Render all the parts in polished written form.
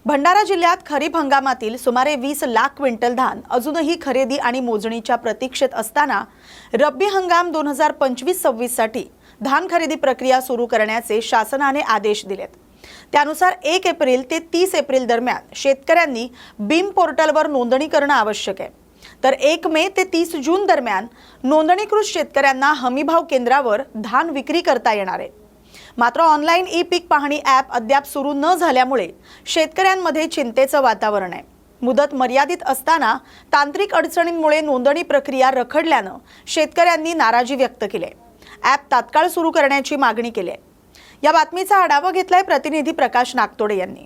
भंडारा जिल्ह्यात खरीप हंगामातील सुमारे 20 लाख क्विंटल धान अजूनही खरेदी आणि मोजणीच्या प्रतीक्षेत असताना रब्बी हंगाम 2025-26 साठी धान खरेदी प्रक्रिया सुरू करण्याचे शासनाने आदेश दिलेत। त्यानुसार 1 एप्रिल ते 30 एप्रिल दरम्यान शेतकऱ्यांनी बीम पोर्टलवर नोंदणी करणे आवश्यक आहे, तर 1 मे ते 30 जून दरम्यान नोंदणीकृत शेतकऱ्यांना हमीभाव केंद्रावर धान विक्री करता येणार आहे। मात्र ऑनलाईन ई पीक पाहणी ॲप अद्याप सुरू न झाल्यामुळे शेतकऱ्यांमध्ये चिंतेचं वातावरण आहे। मुदत मर्यादित असताना तांत्रिक अडचणींमुळे नोंदणी प्रक्रिया रखडल्यानं शेतकऱ्यांनी नाराजी व्यक्त केली आहे। ॲप तात्काळ सुरू करण्याची मागणी केली आहे। या बातमीचा आढावा घेतलाय प्रतिनिधी प्रकाश नागतोडे यांनी।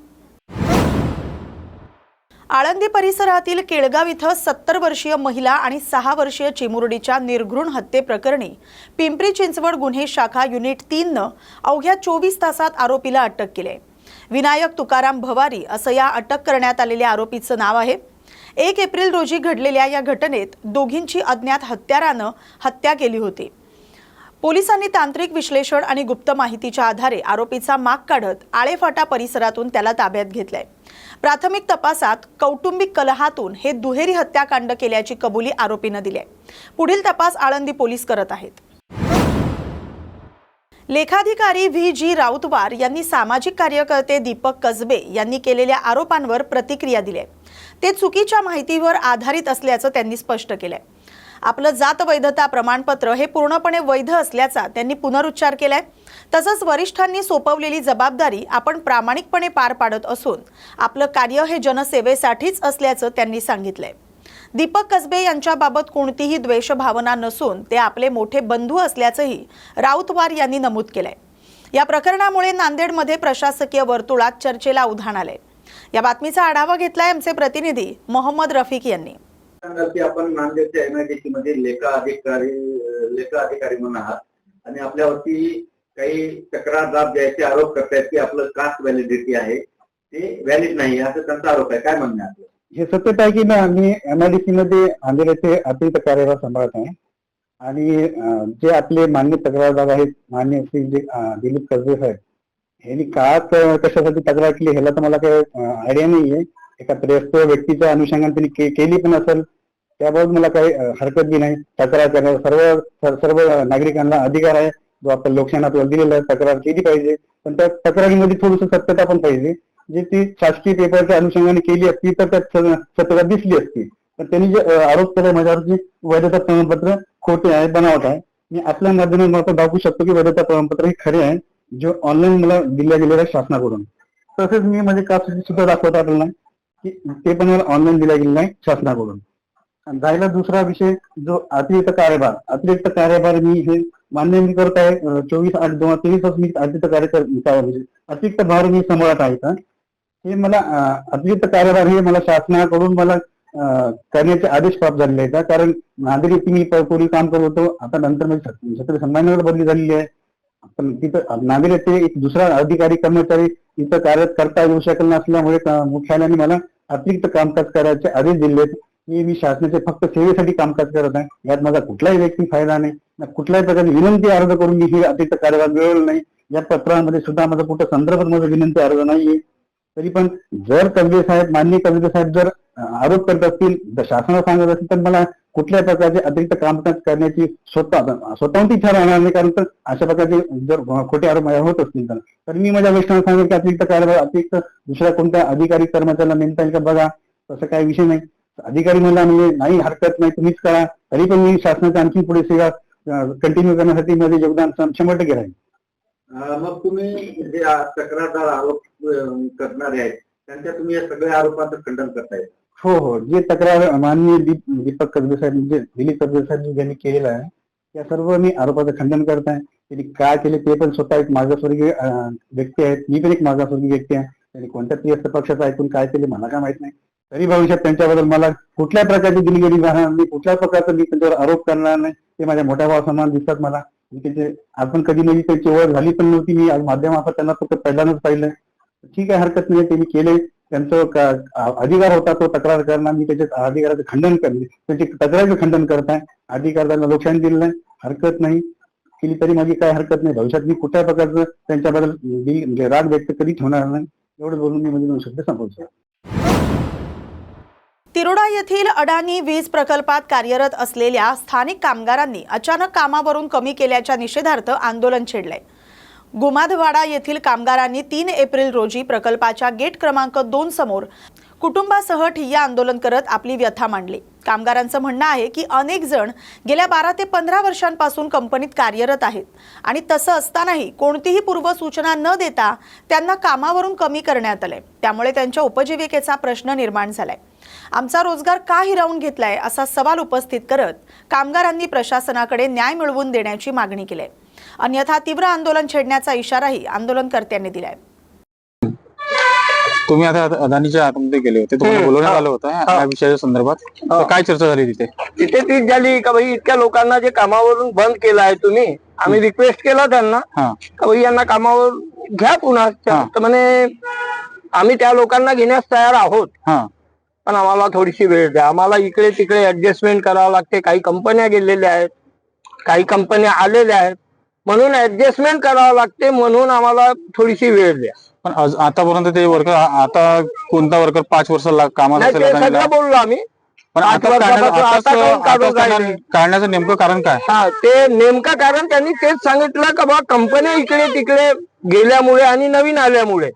आळंदी परिसरातील केळगाव इथं 70 वर्षीय महिला आणि 6 वर्षीय चिमुरडीच्या निर्घृण हत्येप्रकरणी पिंपरी चिंचवड गुन्हे शाखा युनिट 3 न अवघ्या 24 तासात आरोपीला अटक केली आहे। विनायक तुकाराम भवारी असं या अटक करण्यात आलेल्या आरोपीचं नाव आहे। 1 एप्रिल रोजी घडलेल्या या घटनेत दोघींची अज्ञात हत्यारानं हत्या केली होती। पोलिसांनी तांत्रिक विश्लेषण आणि गुप्त माहितीच्या आधारे आरोपीचा माग काढत आळेफाटा परिसरातून त्याला ताब्यात घेतलंय। प्राथमिक तपासात कौटुंबिक कलहातून हे दुहेरी हत्याकांड केल्याची कबुली आरोपीने दिली आहे। पुढील तपास आळंदी पोलीस करत आहेत। लेखाधिकारी व्ही.जी. राऊतवार यांनी सामाजिक कार्यकर्ते दीपक कसबे यांनी केलेल्या आरोपांवर प्रतिक्रिया दिली आहे। ते चुकीच्या माहितीवर आधारित असल्याचं त्यांनी स्पष्ट केलंय। आपलं जात वैधता प्रमाणपत्र हे पूर्णपणे वैध असल्याचा त्यांनी पुनरुच्चार केलाय। तसंच वरिष्ठांनी सोपवलेली जबाबदारी आपण प्रामाणिकपणे पार पाडत असून आपलं कार्य हे जनसेवेसाठीच असल्याचं त्यांनी सांगितलंय। दीपक कसबे यांच्याबाबत कोणतीही द्वेषभावना नसून ते आपले मोठे बंधू असल्याचंही राऊतवार यांनी नमूद केलंय। या प्रकरणामुळे नांदेडमध्ये प्रशासकीय वर्तुळात चर्चेला उधाण आलंय। या बातमीचा आढावा घेतलाय आमचे प्रतिनिधी मोहम्मद रफिक यांनी। की आपण नांदेडच्या एमआयडीसी मध्ये लेखा अधिकारी म्हणून आहात आणि आपल्यावरती काही तक्रार दाब द्यायचे आरोप करतायत की आपलं कास्ट व्हॅलिडिटी आहे ते व्हॅलिड नाही असं त्यांचा आरोप आहे। काय म्हणणं आहे? हे सत्य आहे की मी एमआयडीसी मध्ये नांदेडचे अतिरिक्त कार्यभार सांभाळत आहे आणि जे आपले मान्य तक्रारदार आहेत मान्य श्री दिलीप कसबे साहेब यांनी काळात कशासाठी तक्रार केली ह्याला तर मला काही आयडिया नाहीये। एका त्रयस्थ व्यक्तीच्या अनुषंगाने त्यांनी केली पण असेल त्याबाबत मला काही हरकत बी नाही। तक्रार करण्याचा सर्व नागरिकांना अधिकार आहे जो आपण लोकशाहीने आपल्याला दिलेला आहे। तक्रार केली पाहिजे पण त्या तक्रारीमध्ये थोडीशी सत्यता पण पाहिजे। जे ती शासकीय पेपरच्या अनुषंगाने केली असती तर त्यात सत्यता दिसली असती। पण त्यांनी जे आरोप केला माझ्यावरती वैधता प्रमाणपत्र खोटे आहे बनावट आहे। मी आपल्या माध्यमातून दाखवू शकतो की वैधता प्रमाणपत्र हे खरे आहे जो ऑनलाईन मला दिल्या गेलेलं आहे शासनाकडून। तसेच मी माझे कास्ट सुद्धा दाखवता आलेलं नाही की ते पण मला ऑनलाईन दिल्या गेलेलं आहे शासनाकडून। राहिला दुसरा विषय जो अतिरिक्त कार्यभार मी हे मान्य मी करत आहे। 24/8/2023 मी अतिरिक्त भार मी सांभाळत आहे। हे मला अतिरिक्त कार्यभार हे मला शासनाकडून मला करण्याचे आदेश प्राप्त झालेले आहेत। कारण नांदेड येथे मी पूर्वी काम करत होतो, आता नंतर मी छत्रपती संभाजीनगर बदली झालेली आहे। पण तिथं नांदेड येथे एक दुसरा अधिकारी कर्मचारी इथं कार्य करता येऊ शकत नसल्यामुळे मुख्यालयाने मला अतिरिक्त कामकाज करायचे आदेश दिले। मी शासनाचे फक्त सेवेसाठी कामकाज करत आहे। यात माझा कुठलाही वैयक्तिक फायदा नाही, कुठल्याही प्रकारची विनंती अर्ज करून मी ही अतिरिक्त कार्यभार मिळवला नाही। या पत्रामध्ये सुद्धा माझा कुठं संदर्भात माझा विनंती अर्ज नाहीये। तरी पण जर माननीय कसबे साहेब जर आरोप करत असतील तर शासनाला सांगत असतील तर मला कुठल्याही प्रकारचे अतिरिक्त कामकाज करण्याची स्वतःहून इच्छा राहणार नाही। कारण तर अशा प्रकारचे जर खोटे आरोप होत असतील तर मी माझ्या वरिष्ठांना सांगेल की अतिरिक्त कार्यभार अतिरिक्त दुसऱ्या कोणत्या अधिकारी कर्मचाऱ्याला नेमता येईल का बघा। तसं काही विषय नाही। अधिकारी मला म्हणजे नाही हरकत नाही तुम्हीच करा, तरी पण मी शासनाची आणखी पुढे सेवा कंटिन्यू करण्यासाठी माझे योगदान 100% राहील। मग तुम्ही जे तक्रारदार आरोप करणारे आहेत त्यांच्या तुम्ही या सगळ्या आरोपांचं खंडन करताय? हो, जे तक्रार माननीय दीपक कसबे साहेब म्हणजे दिलीप कसबे साहेब यांनी केलेलं आहे त्या सर्व मी आरोपाचं खंडन करत आहे। त्यांनी काय केले ते पण स्वतः एक मागासवर्गीय व्यक्ती आहेत, मी पण एक मागासवर्गीय व्यक्ती आहे। त्यांनी कोणत्या त्रयस्थ पक्षाचं ऐकून काय केले मला काय माहित नाही। तरी भविष्यात त्यांच्याबद्दल मला कुठल्या प्रकारची दिलगिरी राहणार नाही, कुठल्या प्रकारचा मी त्यांच्यावर आरोप करणार नाही। ते माझ्या मोठ्या भावासमान दिसतात मला। त्याचे आपण कधी नवी त्यांची ओळख झाली पण नव्हती, मी आज माध्यमात त्यांना फक्त पहिल्यांदाच पाहिलं। ठीक आहे, हरकत नाही, त्यांनी केले त्यांचा अधिकार होता तो तक्रार करणं। मी त्याच्या अधिकाराचं खंडन करणे त्यांची तक्रारीचं खंडन करत आहे। अधिकाराला लोकशाही दिलेलं नाही, हरकत नाही केली तरी माझी काय हरकत नाही। भविष्यात मी कुठल्या प्रकारचं त्यांच्याबद्दल राग व्यक्त करीत होणार नाही। एवढं बोलून मी म्हणजे 2 शब्द संपवतो. तिरोडा येथील अडाणी वीज प्रकल्पात कार्यरत असलेल्या स्थानिक कामगारांनी अचानक कामावरून कमी केल्याच्या निषेधार्थ आंदोलन छेडले. गुमाधवाडा येथील कामगारांनी 3 एप्रिल रोजी प्रकल्पाच्या गेट क्रमांक 2 समोर कुटुंबासह ठिय्या आंदोलन करत आपली व्यथा मांडली. कामगारांचं म्हणणं आहे की अनेक जण गेल्या 12 ते 15 वर्षांपासून कंपनीत कार्यरत आहेत आणि तसं असतानाही कोणतीही पूर्वसूचना न देता त्यांना कामावरून कमी करण्यात आले. त्यामुळे त्यांच्या उपजीविकेचा प्रश्न निर्माण झालाय. आमचा रोजगार का हिरावून घेतलाय असा सवाल उपस्थित करत कामगारांनी प्रशासनाकडे न्याय मिळवून देण्याची मागणी केली. अन्यथा तीव्र आंदोलन छेडण्याचा इशाराही आंदोलनकर्त्यांनी दिलाय. तुम्ही आता अदानीच्या आतमध्ये गेले होते, तुम्हाला बोलवण्यात आलं होतं या विषयाच्या संदर्भात, तर काय चर्चा झाली तिथे? तिथे तीच झाली का भाई इतक्या लोकांना जे कामावरून बंद केलं आहे तुम्ही, आम्ही रिक्वेस्ट केला त्यांना का भाई यांना कामावर घ्या पुन्हा. तर म्हणे आम्ही त्या लोकांना घेण्यास तयार आहोत, पण आम्हाला थोडीशी वेळ द्या, आम्हाला इकडे तिकडे ऍडजस्टमेंट करावं लागते. काही कंपन्या गेलेल्या आहेत, काही कंपन्या आलेल्या आहेत, म्हणून ऍडजस्टमेंट करावं लागते, म्हणून आम्हाला थोडीशी वेळ द्या. पण आतापर्यंत ते वर्कर, आता कोणता वर्कर 5 वर्ष कामाला नाही, ते सगळं बोललो आम्ही. पण आता काढण्याचं नेमकं कारण काय? ते नेमकं कारण त्यांनी तेच सांगितलं का बा कंपन्या इकडे तिकडे गेल्यामुळे आणि नवीन आल्यामुळे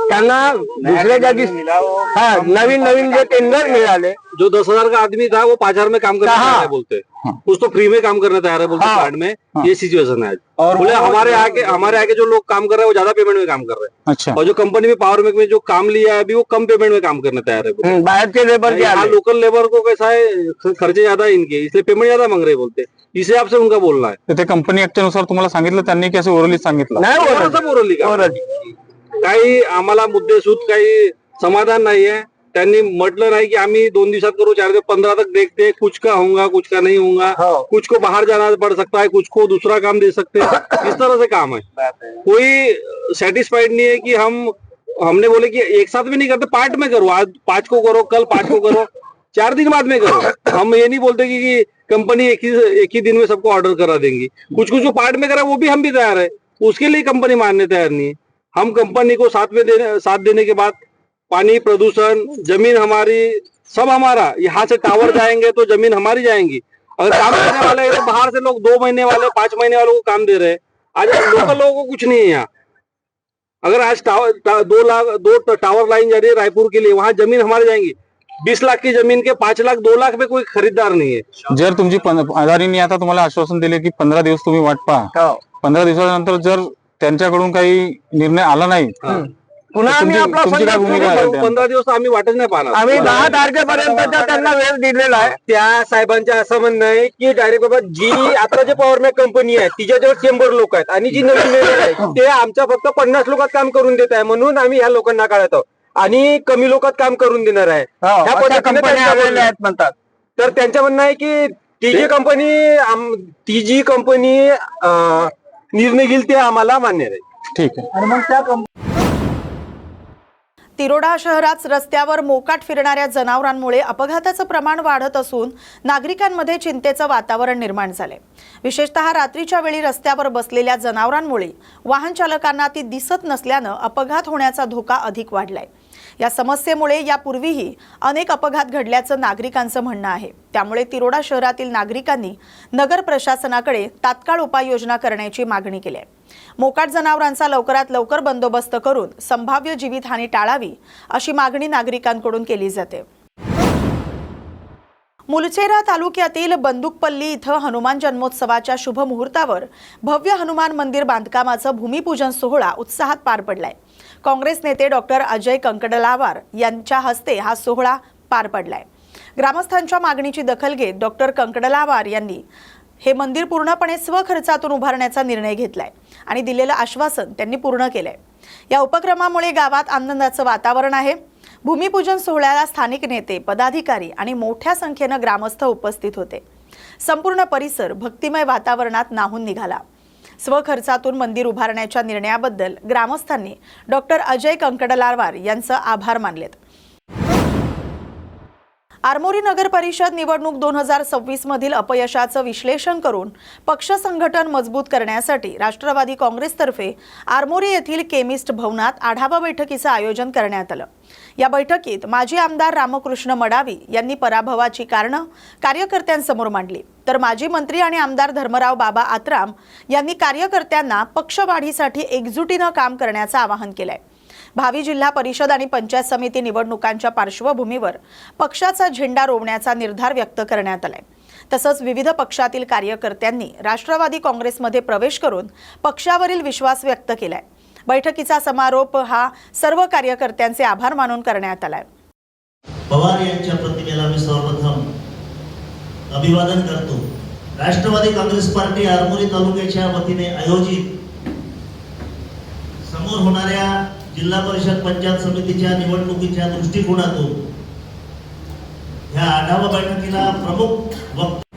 त्यांना दुसऱ्या जागी नवीन नवीन जे टेंडर मिळाले. जो 10,000 का आदमी था वो 5,000 में काम करने तैयार है बोलते, कुछ तो फ्री में काम करने तैयार है बोलते प्लांट में. ये सिचुएशन है. और बोले हमारे आगे जो लोग काम कर रहे हैं वो ज्यादा पेमेंट में काम कर रहे हैं. अच्छा. और जो कंपनी में पावर में जो काम लिया है अभी वो कम पेमेंट में काम करने तैयार है. बाहर के लेबर यहाँ लोकल लेबर को कैसा है, खर्चे ज्यादा है इनके, इसलिए पेमेंट ज्यादा मांग रहे बोलते. इस हिसाब से उनका बोलना है. ते कंपनी ऍक्ट नुसार तुम्हाला सांगितलं त्यांनी की असं ओरली सांगितलं? नाही, काही आम्हाला मुद्देसूद काही समाधान नाही है. त्यांनी म्हटलं नाही की आम्ही 2 दिवसात करू, 4 दिवस 15 तक देखते, कुछ का होगा कुछ का नहीं होगा, कुछ को बाहर जाना पड़ सकता है, कुछ को दूसरा काम दे सकते हैं. इस तरह से काम है. कोई सेटिस्फाइड नहीं है कि हमने बोले कि एक साथ भी नहीं करते, पार्ट में करो, आज 5 को करो, कल 5 को करो, 4 दिन बाद में करो. हम ये नहीं बोलते कि कंपनी एक ही दिन में सबको ऑर्डर करा देंगी. कुछ जो पार्ट में करा वो भी हम भी तैयार है, उसके लिए कंपनी मानने तैयार नहीं है. हम कंपनी को साथ देने के बाद पानी, प्रदूषण, जमीन हमारी, सब हमारा. यहाँ से टावर जाएंगे तो जमीन हमारी जाएंगी. अगर काम करने वाले हैं तो बाहर से लोग 2 महीने वाले, 5 महीने वालों को काम दे रहे हैं. आज लोकल लोगों को कुछ नहीं है यहाँ. अगर आज 2 टावर लाइन जा रही है रायपुर के लिए, वहाँ जमीन हमारी जाएंगी. 20 लाख की जमीन के 5 लाख 2 लाख में कोई खरीदार नहीं है. जर तुमची अदानीने आता तुम्हाला आश्वासन दिले की 15 दिवस तुम्ही वाट पहा, 15 दिवसानंतर जर त्यांच्याकडून काही निर्णय आला नाही, पुन्हा आम्ही आपला 15 दिवस आम्ही वाटच नाही पाहणार. आम्ही 10 तारखेपर्यंतचा त्यांना वेळ दिलेला आहे. त्या साहेबांचं असं म्हणणं आहे की डायरेक्ट बाबा जी आता जे पॉवरमॅक कंपनी आहे तिच्याजवळ 100 लोक आहेत आणि जी नवीन लेबर आहे ते आमच्या फक्त 50 लोकात काम करून देत आहे, म्हणून आम्ही ह्या लोकांना काढत आहोत आणि कमी लोकात काम करून देणार आहे ह्या पद्धतीने म्हणतात. तर त्यांचं म्हणणं आहे की ती जी कंपनी निर्णय घेईल ते आम्हाला मान्य आहे. ठीक आहे. आणि मग त्या तिरोडा शहरात रस्त्यावर मोकाट फिरणाऱ्या जनावरांमुळे अपघाताचं प्रमाण वाढत असून नागरिकांमध्ये चिंतेचं वातावरण निर्माण झाले. विशेषतः रात्रीच्या वेळी रस्त्यावर बसलेल्या जनावरांमुळे वाहन चालकांना ती दिसत नसल्यानं अपघात होण्याचा धोका अधिक वाढलाय. या समस्येमुळे यापूर्वीही अनेक अपघात घडल्याचं नागरिकांचं म्हणणं आहे. त्यामुळे तिरोडा शहरातील नागरिकांनी नगर प्रशासनाकडे तात्काळ उपाययोजना करण्याची मागणी केली आहे. मोकाट जनावरांचा लवकरात लवकर बंदोबस्त करून संभाव्य जीवितहानी टाळावी अशी मागणी नागरिकांकडून केली जाते. मुलचेरा तालुक्यातील बंदुकपल्ली इथं हनुमान जन्मोत्सवाच्या शुभ मुहूर्तावर भव्य हनुमान मंदिर बांधकामाचं भूमिपूजन सोहळा उत्साहात पार पडलाय. काँग्रेस नेते डॉक्टर अजय कंकडलावार यांच्या हस्ते हा सोहळा पार पडलाय. ग्रामस्थांच्या मागणीची दखल घेत डॉक्टर कंकडलावार यांनी हे मंदिर पूर्णपणे स्वखर्चातून उभारण्याचा निर्णय घेतलाय आणि दिलेलं आश्वासन त्यांनी पूर्ण केलंय. या उपक्रमामुळे गावात आनंदाचं वातावरण आहे. भूमिपूजन सोहळ्याला स्थानिक नेते, पदाधिकारी आणि मोठ्या संख्येनं ग्रामस्थ उपस्थित होते. संपूर्ण परिसर भक्तिमय वातावरणात न्हाऊन निघाला. स्वखर्चातून मंदिर उभारण्याच्या निर्णयाबद्दल ग्रामस्थांनी डॉक्टर अजय कंकडलावार यांचं आभार मानलेत. आरमोरी नगर परिषद निवडणूक 2026 मधील अपयशाचं विश्लेषण करून पक्ष संघटन मजबूत करण्यासाठी राष्ट्रवादी काँग्रेसतर्फे आरमोरी येथील केमिस्ट भवनात आढावा बैठकीचं आयोजन करण्यात आलं। या बैठकीत माजी आमदार रामकृष्ण मडावी यांनी पराभवाची कारणं कार्यकर्त्यांसमोर मांडली, तर माजी मंत्री आणि आमदार धर्मराव बाबा आत्राम यांनी कार्यकर्त्यांना पक्षवाढीसाठी एकजुटीनं काम करण्याचं आवाहन केलंय। भावी जिल्हा परिषद आणि पंचायत समिती निवडणुकांच्या पार्श्वभूमीवर पक्षाचा झेंडा रोवण्याचा निर्धार व्यक्त करण्यात आलाय। तसंच विविध पक्षातील कार्यकर्त्यांनी राष्ट्रवादी काँग्रेसमध्ये प्रवेश करून पक्षावरील विश्वास व्यक्त केलाय। बैठकीचा समारोप हा सर्व कार्यकर्त्यांचे आभार मानून करण्यात आलाय। पवार यांच्या प्रतिमेला मी सर्वप्रथम अभिवादन करतो। राष्ट्रवादी काँग्रेस पार्टी आरमोरी तालुक्याच्या वतीने आयोजित समोर होणाऱ्या जिल्हा परिषद पंचायत समितीच्या निवडणुकीच्या दृष्टिकोनातून ह्या आढावा बैठकीला प्रमुख वक्ते